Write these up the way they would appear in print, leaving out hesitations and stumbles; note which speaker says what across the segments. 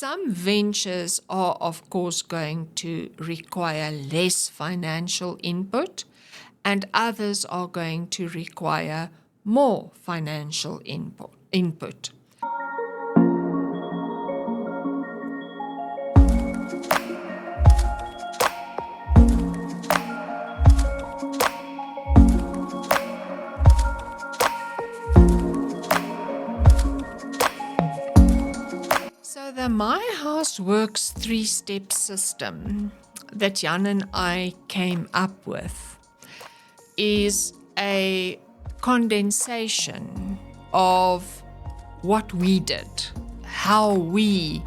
Speaker 1: Some ventures are, of course, going to require less financial input, and others are going to require more financial input. So the My House Works 3-step system that Jan and I came up with is a condensation of what we did, how we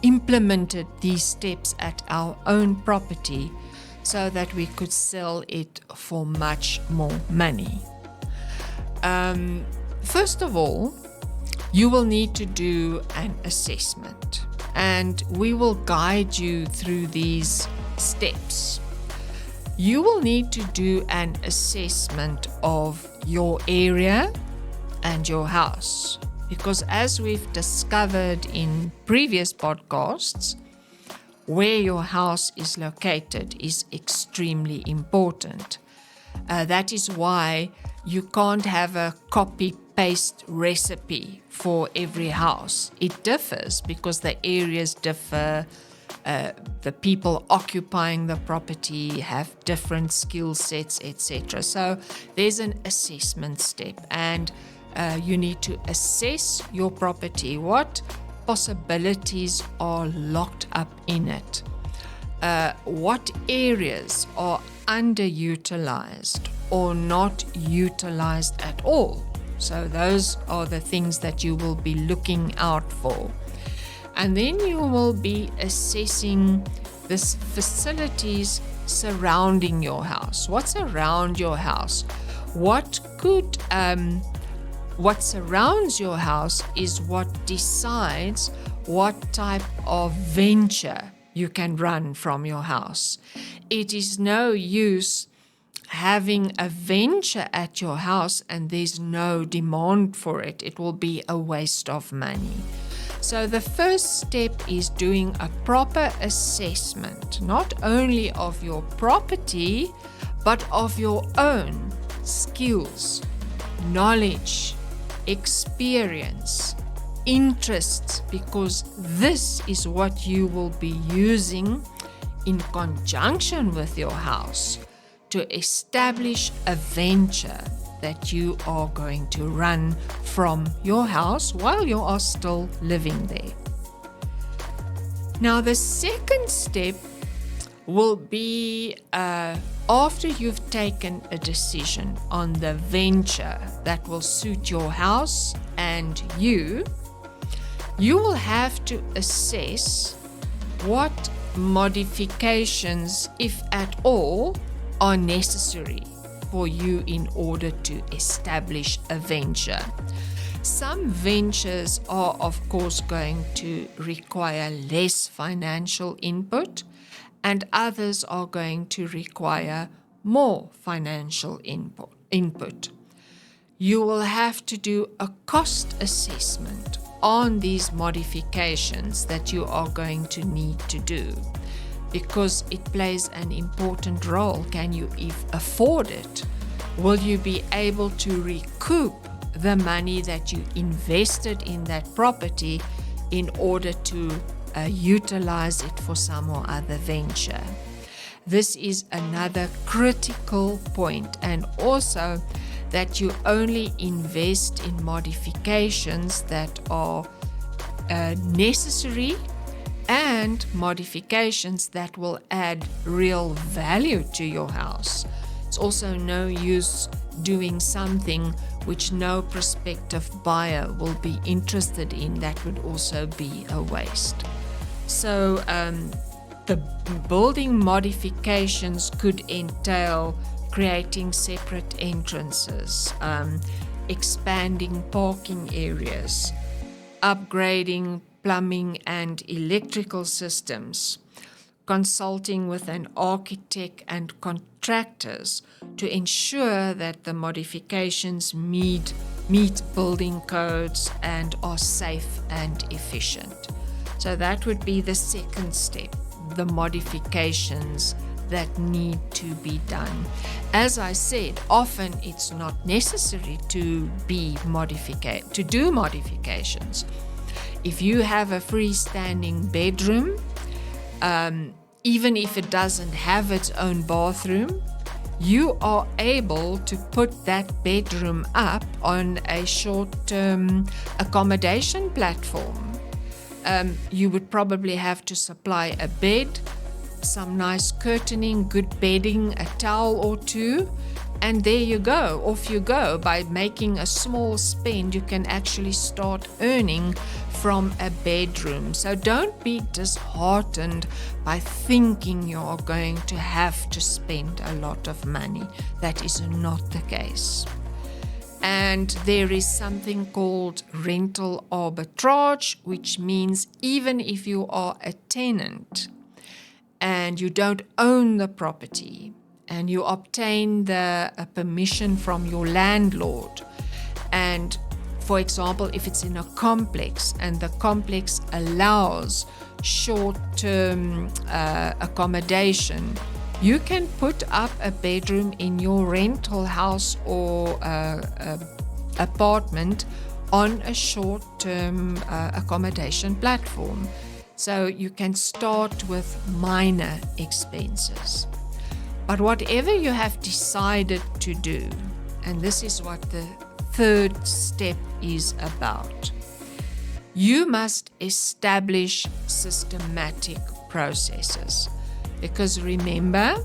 Speaker 1: implemented these steps at our own property so that we could sell it for much more money. First of all, you will need to do an assessment, and we will guide you through these steps. You will need to do an assessment of your area and your house, because as we've discovered in previous podcasts, where your house is located is extremely important. That is why you can't have a copy-paste recipe for every house. It differs because the areas differ, the people occupying the property have different skill sets, etc. So there's an assessment step, and you need to assess your property. What possibilities are locked up in it? What areas are underutilized or not utilized at all? So those are the things that you will be looking out for. And then you will be assessing the facilities surrounding your house. What's around your house? What surrounds your house is what decides what type of venture you can run from your house. It is no use having a venture at your house and there's no demand for it. It will be a waste of money. So the first step is doing a proper assessment, not only of your property, but of your own skills, knowledge, experience, interests, because this is what you will be using in conjunction with your house to establish a venture that you are going to run from your house while you are still living there. Now, the second step will be after you've taken a decision on the venture that will suit your house and you will have to assess what modifications, if at all, are necessary for you in order to establish a venture. Some ventures are, of course, going to require less financial input, and others are going to require more financial input. You will have to do a cost assessment on these modifications that you are going to need to do, because it plays an important role. Can you afford it? Will you be able to recoup the money that you invested in that property in order to utilize it for some or other venture? This is another critical point, and also that you only invest in modifications that are necessary and modifications that will add real value to your house. It's also no use doing something which no prospective buyer will be interested in. That would also be a waste. So the building modifications could entail creating separate entrances, expanding parking areas, upgrading plumbing and electrical systems, consulting with an architect and contractors to ensure that the modifications meet building codes and are safe and efficient. So that would be the second step, the modifications that need to be done. As I said, often it's not necessary to do modifications. If you have a freestanding bedroom, even if it doesn't have its own bathroom, you are able to put that bedroom up on a short-term accommodation platform. You would probably have to supply a bed, some nice curtaining, good bedding, a towel or two, and there you go, off you go. By making a small spend, you can actually start earning from a bedroom. So don't be disheartened by thinking you're going to have to spend a lot of money. That is not the case. And there is something called rental arbitrage, which means even if you are a tenant and you don't own the property and you obtain the permission from your landlord, and for example, if it's in a complex and the complex allows short-term accommodation, you can put up a bedroom in your rental house or apartment on a short-term accommodation platform. So you can start with minor expenses. But whatever you have decided to do, and this is what the third step is about, you must establish systematic processes. Because remember,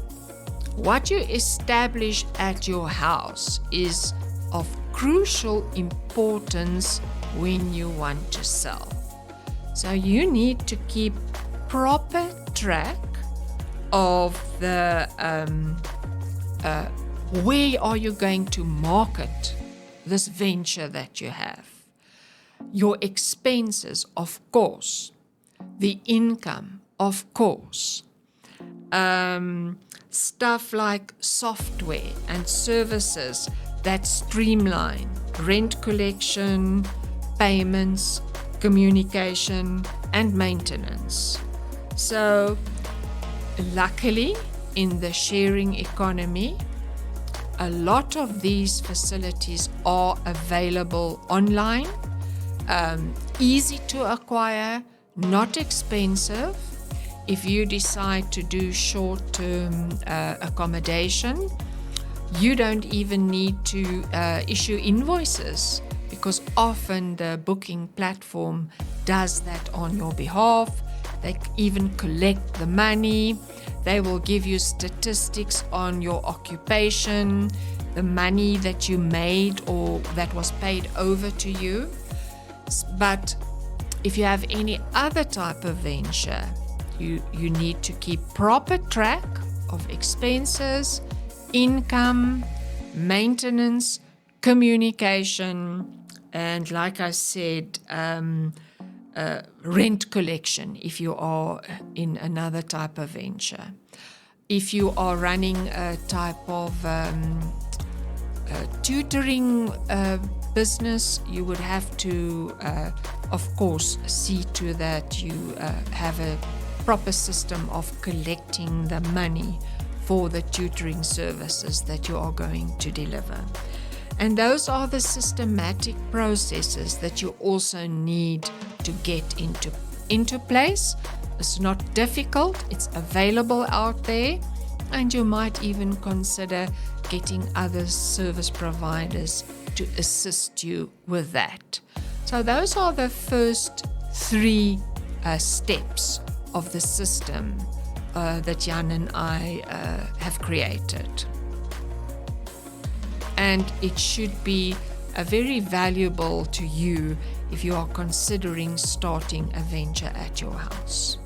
Speaker 1: what you establish at your house is of crucial importance when you want to sell. So you need to keep proper track of the where are you going to market this venture that you have. Your expenses, of course. The income, of course. Stuff like software and services that streamline rent collection, payments, communication, and maintenance. So, luckily, in the sharing economy, a lot of these facilities are available online, easy to acquire, not expensive. If you decide to do short-term accommodation, you don't even need to issue invoices, because often the booking platform does that on your behalf. They even collect the money. They will give you statistics on your occupation, the money that you made or that was paid over to you. But if you have any other type of venture, you need to keep proper track of expenses, income, maintenance, communication, and like I said, rent collection if you are in another type of venture. If you are running a type of tutoring business, you would have to, of course, see to that you have a proper system of collecting the money for the tutoring services that you are going to deliver. And those are the systematic processes that you also need to get into place. It's not difficult, it's available out there, and you might even consider getting other service providers to assist you with that. So those are the first three steps of the system that Jan and I have created. And it should be very valuable to you if you are considering starting a venture at your house.